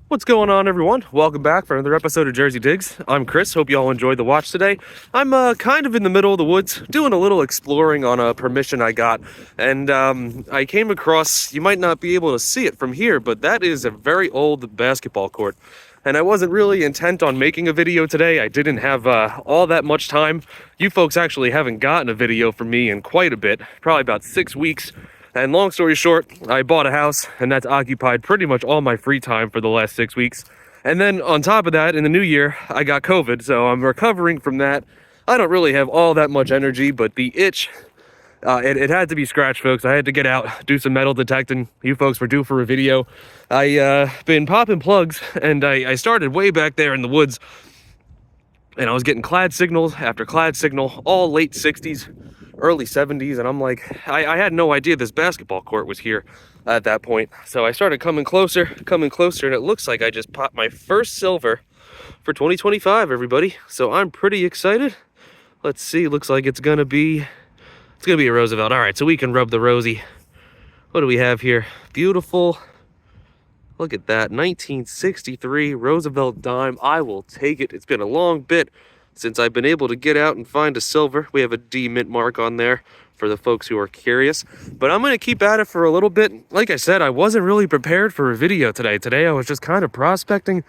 What's going on, everyone? Welcome back for another episode of Jersey Digs. I'm Chris. Hope you all enjoyed the watch today. I'm kind of in the middle of the woods doing a little exploring on a permission I got, and I came across, you might not be able to see it from here, but that is a very old basketball court. And I wasn't really intent on making a video today. I didn't have all that much time. You folks actually haven't gotten a video from me in quite a bit, probably about 6 weeks. And long story short, I bought a house, and that's occupied pretty much all my free time for the last 6 weeks. And then on top of that, in the new year, I got COVID, so I'm recovering from that. I don't really have all that much energy, but the itch, it had to be scratched, folks. I had to get out, do some metal detecting. You folks were due for a video. I been popping plugs, and I started way back there in the woods, and I was getting clad signals after clad signal, all late 60s. Early 70s, and I'm like, I had no idea this basketball court was here at that point. So I started coming closer, and it looks like I just popped my first silver for 2025, everybody. So I'm pretty excited. Let's see, looks like it's gonna be a Roosevelt. All right, so we can rub the rosy. What do we have here? Beautiful. Look at that, 1963 Roosevelt dime. I will take it. It's been a long bit since I've been able to get out and find a silver. We have a D mint mark on there for the folks who are curious. But I'm going to keep at it for a little bit. Like I said, I wasn't really prepared for a video today. Today I was just kind of prospecting,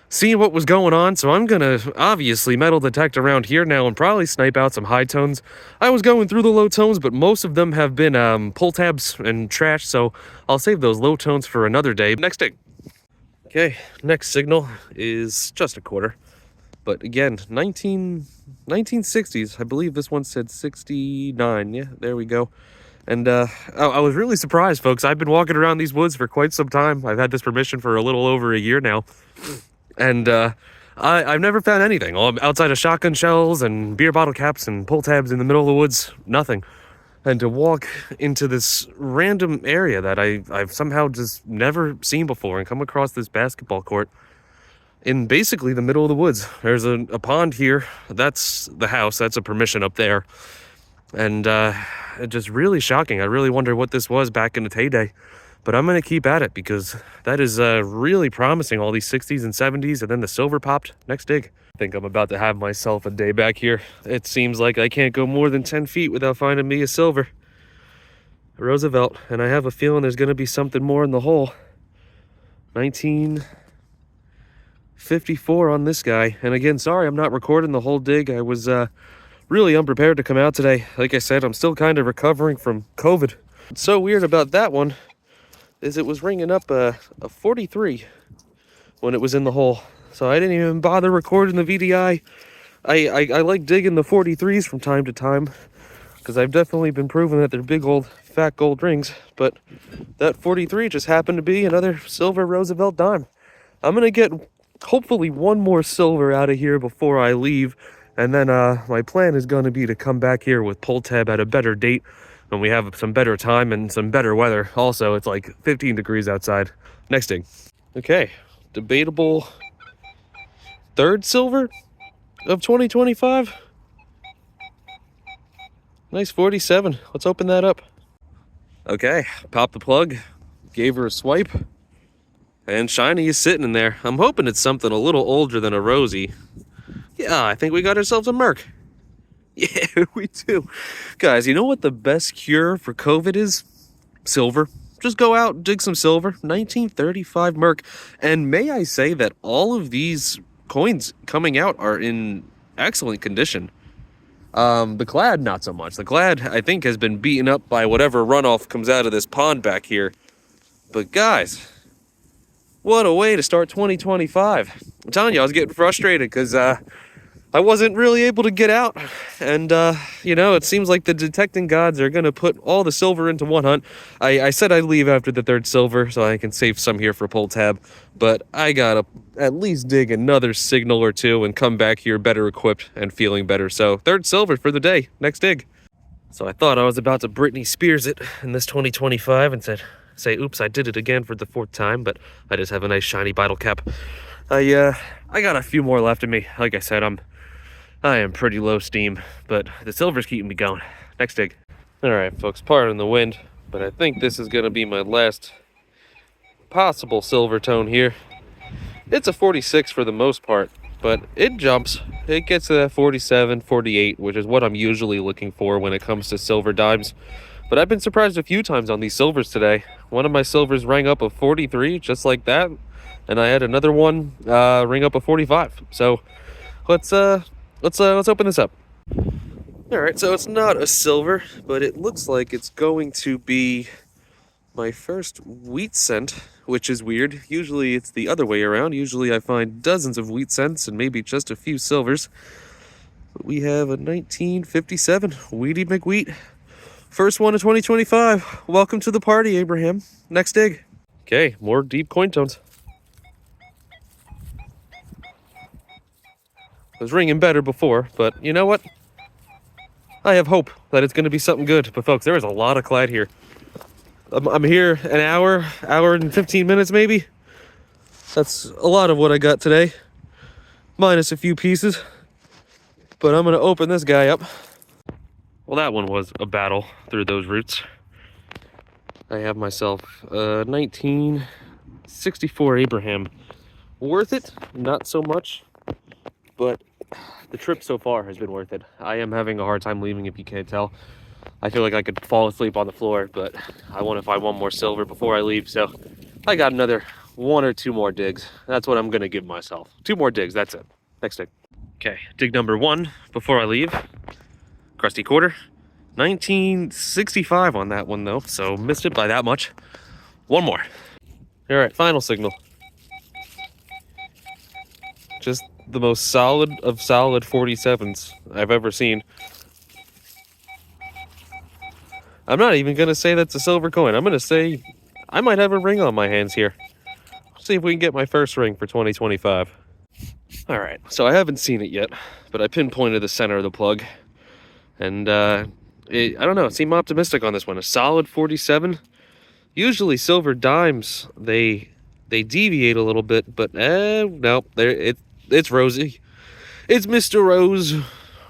seeing what was going on. So I'm going to obviously metal detect around here now and probably snipe out some high tones. I was going through the low tones, but most of them have been pull tabs and trash. So I'll save those low tones for another day. Next dig. Okay, next signal is just a quarter. But again, 1960s. I believe this one said 69. Yeah, there we go. And I was really surprised, folks. I've been walking around these woods for quite some time. I've had this permission for a little over a year now. And I've never found anything. Outside of shotgun shells and beer bottle caps and pull tabs in the middle of the woods, nothing. And to walk into this random area that I've somehow just never seen before and come across this basketball court in basically the middle of the woods. There's a pond here. That's the house. That's a permission up there. And just really shocking. I really wonder what this was back in its heyday. But I'm going to keep at it because that is really promising, all these 60s and 70s. And then the silver popped. Next dig. I think I'm about to have myself a day back here. It seems like I can't go more than 10 feet without finding me a silver. Roosevelt. And I have a feeling there's going to be something more in the hole. 1954 on this guy. And again, sorry I'm not recording the whole dig. I was really unprepared to come out today. Like I said, I'm still kind of recovering from COVID. What's so weird about that one is it was ringing up a 43 when it was in the hole. So I didn't even bother recording the VDI. I like digging the 43s from time to time because I've definitely been proven that they're big old fat gold rings. But that 43 just happened to be another silver Roosevelt dime. I'm going to get hopefully one more silver out of here before I leave. And then my plan is going to be to come back here with pull tab at a better date when we have some better time and some better weather. Also, it's like 15 degrees outside. Next dig. Okay, debatable third silver of 2025. Nice 47. Let's open that up. Okay, pop the plug, gave her a swipe. And shiny is sitting in there. I'm hoping it's something a little older than a rosy. Yeah, I think we got ourselves a Merc. Yeah, we do. Guys, you know what the best cure for COVID is? Silver. Just go out and dig some silver. 1935 Merc. And may I say that all of these coins coming out are in excellent condition. The clad, not so much. The clad, I think, has been beaten up by whatever runoff comes out of this pond back here. But guys, what a way to start 2025. I'm telling you, I was getting frustrated because I wasn't really able to get out. And, you know, it seems like the detecting gods are going to put all the silver into one hunt. I said I'd leave after the third silver so I can save some here for pull tab. But I got to at least dig another signal or two and come back here better equipped and feeling better. So third silver for the day. Next dig. So I thought I was about to Britney Spears it in this 2025 and say, oops, I did it again for the fourth time, but I just have a nice shiny bottle cap. I got a few more left in me. Like I said, I am pretty low steam, but the silver's keeping me going. Next dig. All right, folks, pardon the wind, but I think this is going to be my last possible silver tone here. It's a 46 for the most part, but it jumps. It gets to that 47, 48, which is what I'm usually looking for when it comes to silver dimes. But I've been surprised a few times on these silvers today. One of my silvers rang up a 43, just like that, and I had another one ring up a 45. So let's open this up. All right, so it's not a silver, but it looks like it's going to be my first wheat cent, which is weird. Usually it's the other way around. Usually I find dozens of wheat cents and maybe just a few silvers. But we have a 1957 Wheaty McWheat. First one of 2025. Welcome to the party, Abraham. Next dig. Okay, more deep coin tones. It was ringing better before, but you know what? I have hope that it's going to be something good. But folks, there is a lot of clad here. I'm here an hour and 15 minutes maybe. That's a lot of what I got today, minus a few pieces. But I'm gonna open this guy up. Well, that one was a battle through those roots. I have myself a 1964 Abraham. Worth it? Not so much, but the trip so far has been worth it. I am having a hard time leaving, if you can't tell. I feel like I could fall asleep on the floor, but I want to find one more silver before I leave, so I got another 1 or 2 more digs. That's what I'm going to give myself. 2 more digs, that's it. Next dig. Okay, dig number 1 before I leave. Crusty quarter. 1965 on that one, though, so missed it by that much. 1 more. All right, final signal. Just the most solid of solid 47s I've ever seen. I'm not even going to say that's a silver coin. I'm going to say I might have a ring on my hands here. See if we can get my first ring for 2025. All right, so I haven't seen it yet, but I pinpointed the center of the plug. And I don't know, seem optimistic on this one. A solid 47. Usually silver dimes, they deviate a little bit, but no, it's Rosie. It's Mr. Rose.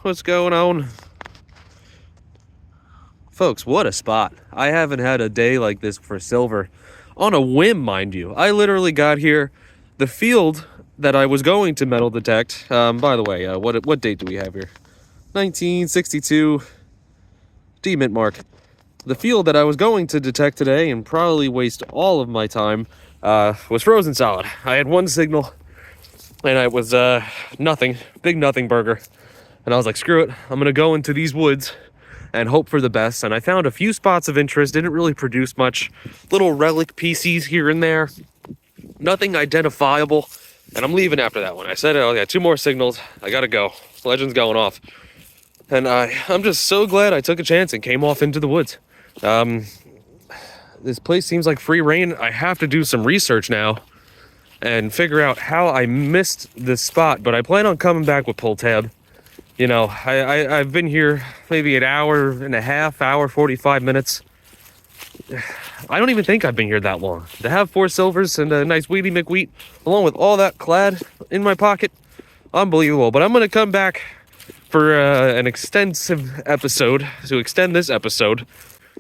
What's going on? Folks, what a spot. I haven't had a day like this for silver. On a whim, mind you. I literally got here. The field that I was going to metal detect, by the way, what date do we have here? 1962 D-mint mark. The field that I was going to detect today and probably waste all of my time was frozen solid. I had 1 signal and it was nothing, big nothing burger. And I was like, screw it, I'm gonna go into these woods and hope for the best. And I found a few spots of interest, didn't really produce much. Little relic pieces here and there. Nothing identifiable. And I'm leaving after that one. I said, oh yeah, 2 more signals. I gotta go. Legend's going off. And I'm just so glad I took a chance and came off into the woods. This place seems like free reign. I have to do some research now and figure out how I missed this spot. But I plan on coming back with pull tab. You know, I've been here maybe an hour and a half, hour, 45 minutes. I don't even think I've been here that long. To have 4 silvers and a nice Wheaty McWheat, along with all that clad in my pocket, unbelievable. But I'm going to come back for an extensive episode, to extend this episode.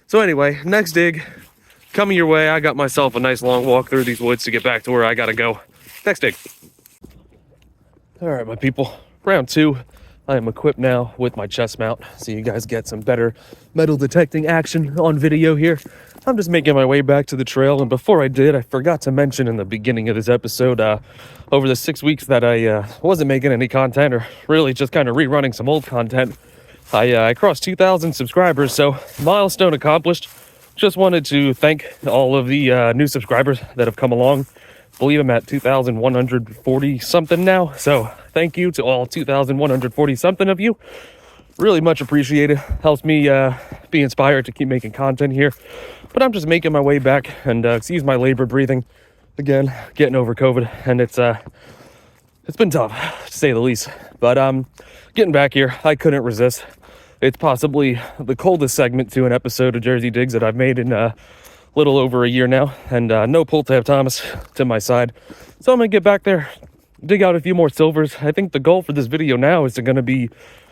So anyway, next dig, coming your way. I got myself a nice long walk through these woods to get back to where I got to go. Next dig. All right, my people, round 2. I am equipped now with my chest mount, so you guys get some better metal detecting action on video here. I'm just making my way back to the trail, and before I did, I forgot to mention in the beginning of this episode, over the 6 weeks that I wasn't making any content, or really just kind of rerunning some old content, I crossed 2,000 subscribers, so milestone accomplished. Just wanted to thank all of the new subscribers that have come along. I believe I'm at 2,140 something now, so thank you to all 2,140 something of you. Really much appreciated. Helps me be inspired to keep making content here. But I'm just making my way back, and excuse my labor breathing. Again, getting over COVID, and it's been tough, to say the least. But getting back here, I couldn't resist. It's possibly the coldest segment to an episode of Jersey Digs that I've made in little over a year now, and no pull tab Thomas to my side. So I'm gonna get back there, dig out a few more silvers. I think the goal for this video now is going to be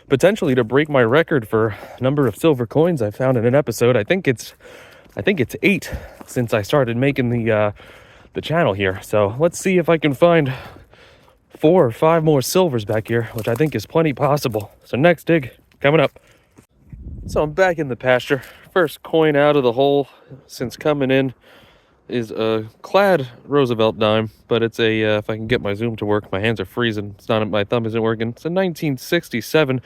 potentially to break my record for number of silver coins I found in an episode. I think it's 8 since I started making the channel here. So let's see if I can find 4 or 5 more silvers back here, which I think is plenty possible. So next dig coming up. So I'm back in the pasture. First coin out of the hole since coming in is a clad Roosevelt dime, but it's a, if I can get my zoom to work, my hands are freezing, it's not, my thumb isn't working. It's a 1967.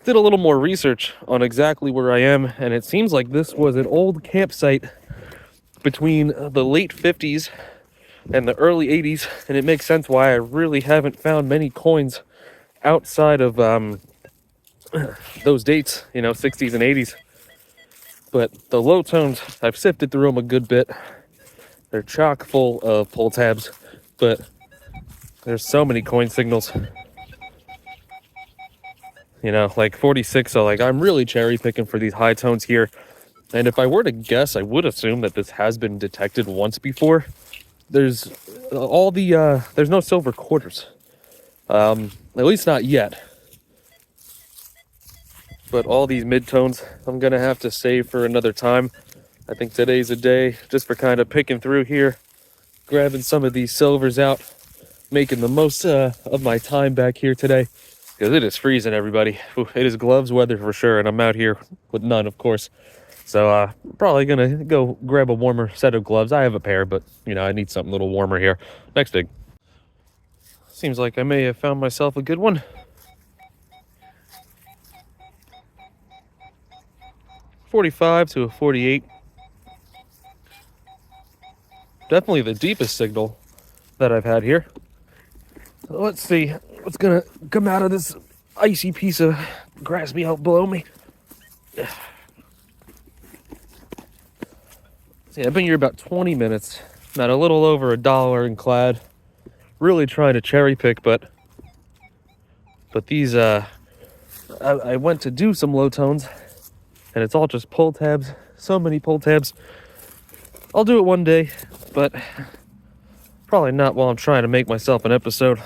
Did a little more research on exactly where I am, and it seems like this was an old campsite between the late 50s and the early 80s, and it makes sense why I really haven't found many coins outside of those dates, you know, 60s and 80s. But the low tones, I've sifted through them a good bit. They're chock full of pull tabs, but there's so many coin signals. You know, like 46, so like I'm really cherry picking for these high tones here. And if I were to guess, I would assume that this has been detected once before. There's there's no silver quarters. At least not yet. But all these mid-tones, I'm gonna have to save for another time. I think today's a day just for kind of picking through here, grabbing some of these silvers out, making the most of my time back here today. Because it is freezing, everybody. Ooh, it is gloves weather for sure, and I'm out here with none, of course. So probably gonna go grab a warmer set of gloves. I have a pair, but you know, I need something a little warmer here. Next dig. Seems like I may have found myself a good one. .45 to a .48. Definitely the deepest signal that I've had here. So let's see what's gonna come out of this icy piece of grass out below me. See, I've been here about 20 minutes. Not a little over $1 in clad. Really trying to cherry pick, but these I went to do some low tones, and it's all just pull tabs. So many pull tabs. I'll do it one day, but probably not while I'm trying to make myself an episode.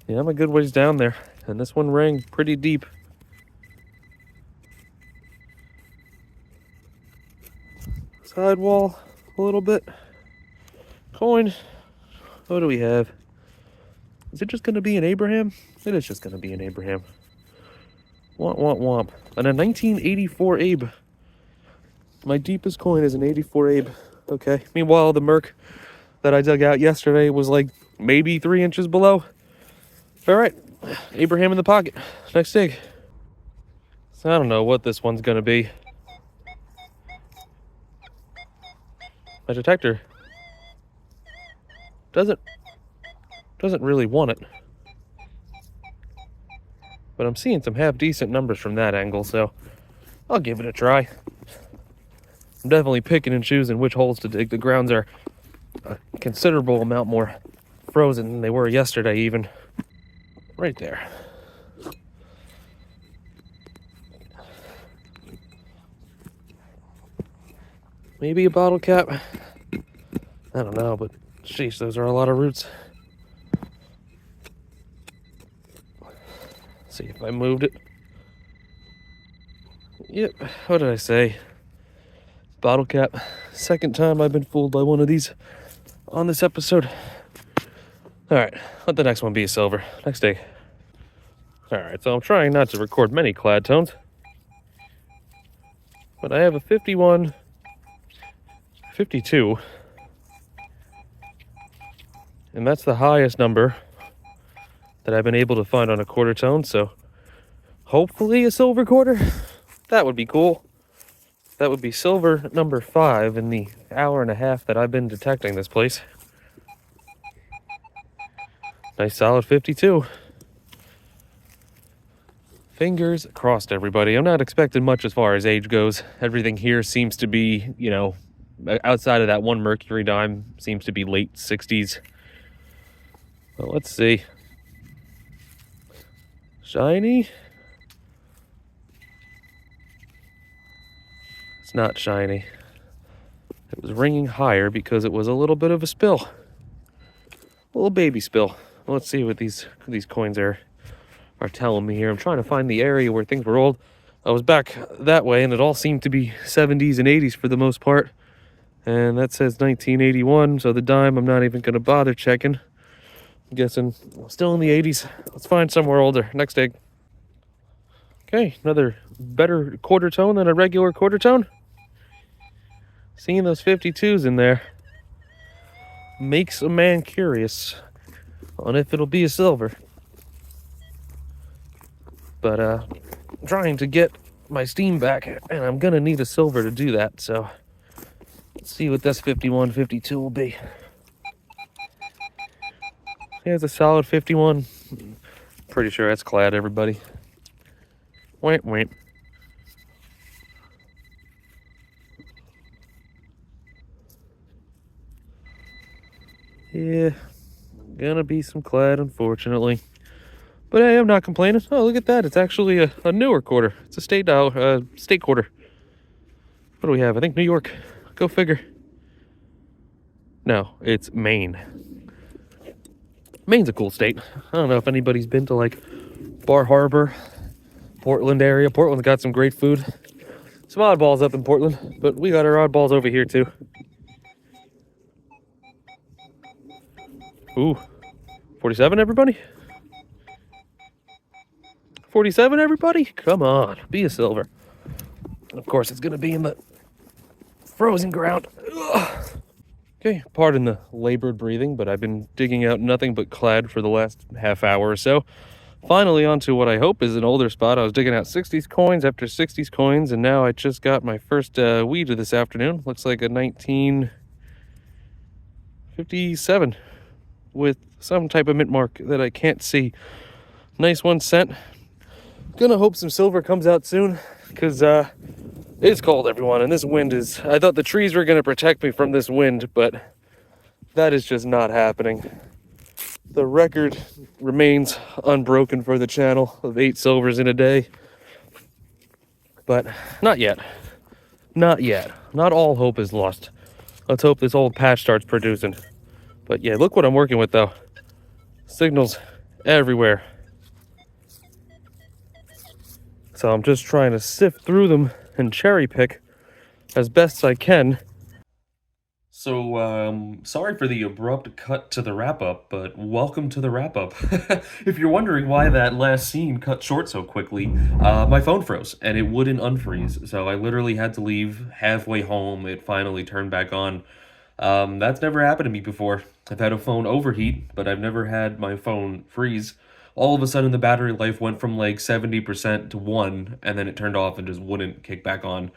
Yeah, I'm a good ways down there, and this one rang pretty deep. Sidewall a little bit. Coin. What do we have? Is it just going to be an Abraham? It is just going to be an Abraham. Womp, womp, womp. And a 1984 Abe. My deepest coin is an 84 Abe. Okay. Meanwhile, the Merc that I dug out yesterday was like maybe 3 inches below. All right. Abraham in the pocket. Next dig. So I don't know what this one's going to be. My detector doesn't really want it. But I'm seeing some half decent numbers from that angle, so I'll give it a try. I'm definitely picking and choosing which holes to dig. The grounds are a considerable amount more frozen than they were yesterday even. Right there. Maybe a bottle cap. I don't know, but sheesh, those are a lot of roots. See if I moved it. Yep, what did I say? Bottle cap. Second time I've been fooled by one of these on this episode. Alright, let the next one be a silver. Next day. Alright, so I'm trying not to record many clad tones. But I have a 51, 52. And that's the highest number that I've been able to find on a quarter tone, so hopefully a silver quarter. That would be cool. That would be silver number 5 in the hour and a half that I've been detecting this place. Nice solid 52. Fingers crossed, everybody. I'm not expecting much as far as age goes. Everything here seems to be, you know, outside of that one Mercury dime, seems to be late 60s. Well, let's see. Shiny? It's not shiny. It was ringing higher because it was a little bit of a spill. A little baby spill. Well, let's see what these coins are telling me here. I'm trying to find the area where things were old. I was back that way, and it all seemed to be 70s and 80s for the most part. And that says 1981, so the dime I'm not even going to bother checking. I'm guessing still in the 80s. Let's find somewhere older. Next egg. Okay, another better quarter tone than a regular quarter tone. Seeing those 52s in there makes a man curious on if it'll be a silver. But I'm trying to get my steam back, and I'm gonna need a silver to do that, so let's see what this 51, 52 will be. Yeah, it's a solid 51. Pretty sure that's clad, everybody. Wait. Yeah, gonna be some clad, unfortunately. But hey, I'm not complaining. Oh, look at that. It's actually a newer quarter. It's a state quarter. What do we have? I think New York. Go figure. No, it's Maine. Maine's a cool state. I don't know if anybody's been to like Bar Harbor, Portland area. Portland's got some great food. Some oddballs up in Portland, but we got our oddballs over here too. Ooh, 47, everybody? 47, everybody? Come on, be a silver. Of course, it's gonna be in the frozen ground. Ugh. Okay, pardon the labored breathing, but I've been digging out nothing but clad for the last half hour or so. Finally onto what I hope is an older spot. I was digging out 60s coins after 60s coins, and now I just got my first weed of this afternoon. Looks like a 1957 with some type of mint mark that I can't see. Nice 1 cent. Gonna hope some silver comes out soon, because it's cold, everyone, and this wind is... I thought the trees were gonna protect me from this wind, but that is just not happening. The record remains unbroken for the channel of 8 silvers in a day. But not yet. Not yet. Not all hope is lost. Let's hope this old patch starts producing. But yeah, look what I'm working with, though. Signals everywhere. So I'm just trying to sift through them and cherry pick as best I can. So, sorry for the abrupt cut to the wrap-up, but welcome to the wrap-up. If you're wondering why that last scene cut short so quickly, my phone froze, and it wouldn't unfreeze, so I literally had to leave halfway home. It finally turned back on. That's never happened to me before. I've had a phone overheat, but I've never had my phone freeze. All of a sudden, the battery life went from like 70% to 1, and then it turned off and just wouldn't kick back on.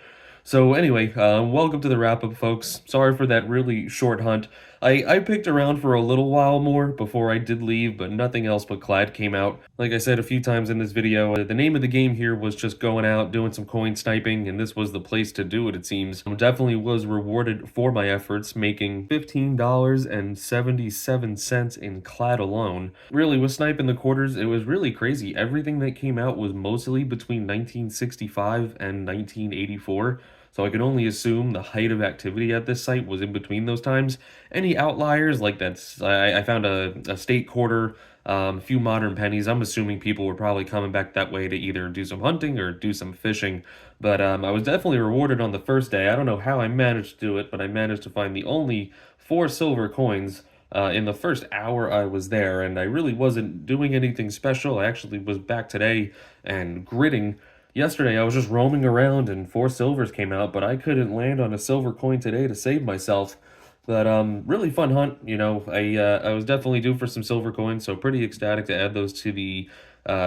So anyway, welcome to the wrap-up, folks. Sorry for that really short hunt. I picked around for a little while more before I did leave, but nothing else but clad came out. Like I said a few times in this video, the name of the game here was just going out, doing some coin sniping, and this was the place to do it, it seems. I definitely was rewarded for my efforts, making $15.77 in clad alone. Really, with sniping the quarters, it was really crazy. Everything that came out was mostly between 1965 and 1984. So I can only assume the height of activity at this site was in between those times. Any outliers, like I found a state quarter, a few modern pennies. I'm assuming people were probably coming back that way to either do some hunting or do some fishing. But I was definitely rewarded on the first day. I don't know how I managed to do it, but I managed to find the only 4 silver coins in the first hour I was there, and I really wasn't doing anything special. I actually was back today and gritting. Yesterday, I was just roaming around and 4 silvers came out, but I couldn't land on a silver coin today to save myself. But really fun hunt, you know. I was definitely due for some silver coins, so pretty ecstatic to add those to the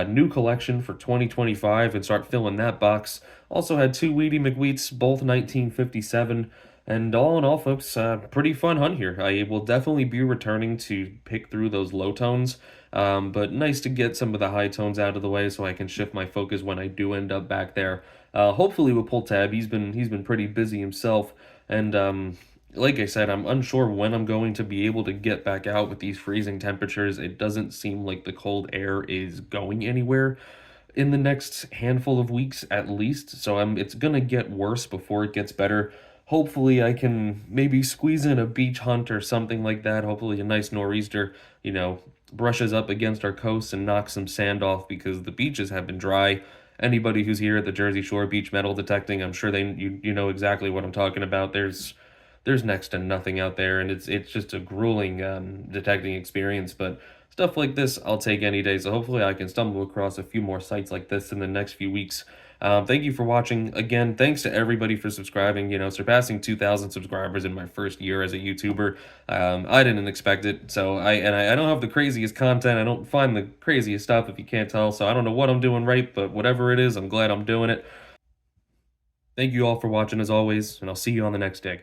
new collection for 2025 and start filling that box. Also had 2 Weedy McWheats, both 1957. And all in all, folks, pretty fun hunt here. I will definitely be returning to pick through those low tones, but nice to get some of the high tones out of the way so I can shift my focus when I do end up back there. Hopefully with Pull Tab, he's been pretty busy himself, and like I said, I'm unsure when I'm going to be able to get back out with these freezing temperatures. It doesn't seem like the cold air is going anywhere in the next handful of weeks at least, so it's gonna get worse before it gets better. Hopefully I can maybe squeeze in a beach hunt or something like that. Hopefully a nice nor'easter, you know, brushes up against our coast and knocks some sand off, because the beaches have been dry. Anybody who's here at the Jersey Shore beach metal detecting, I'm sure you know exactly what I'm talking about. There's there's next to nothing out there, and it's just a grueling detecting experience. But stuff like this, I'll take any day. So hopefully, I can stumble across a few more sites like this in the next few weeks. Thank you for watching. Again, thanks to everybody for subscribing. You know, surpassing 2,000 subscribers in my first year as a YouTuber. I didn't expect it. So I don't have the craziest content. I don't find the craziest stuff if you can't tell. So I don't know what I'm doing right, but whatever it is, I'm glad I'm doing it. Thank you all for watching as always, and I'll see you on the next dig.